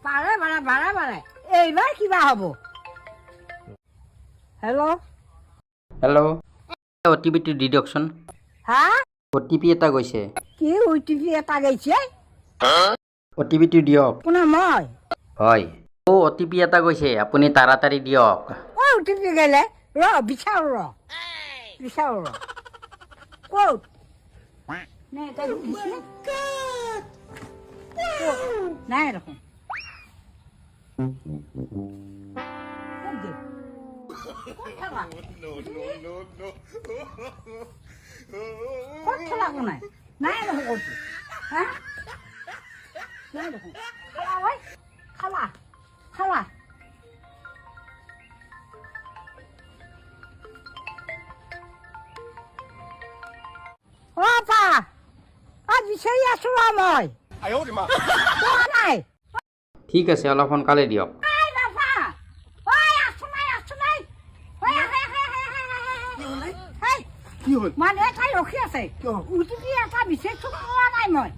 পাৰে বাৰে বাৰে বাৰে এইবাৰ কিবা হ'ব হেল্ল' হেল্ল' অ'টিপিটো দি দিয়কচোন হা অ'টিপি এটা গৈছে কি অ'টিপি এটা গৈছে অ'টিপিটো দিয়ক কোনে মই হয় অ'টিপি এটা গৈছে আপুনি তাড়াতাড়ি দিয়ক অ'টিপি গেলে বিচাৰো ক'ত নে এটা দিছে নাই দেখোন ক'ত থলা কোনাই নাই দেখোন ক'তো হা নাই দেখোন খালা পা বিচাৰি আছো মই পোৱা নাই ঠিক আছে অলপ সোনকালে দিয়ক মানুহে তাই ৰখি আছে এটা বিচাৰি পোৱা নাই মই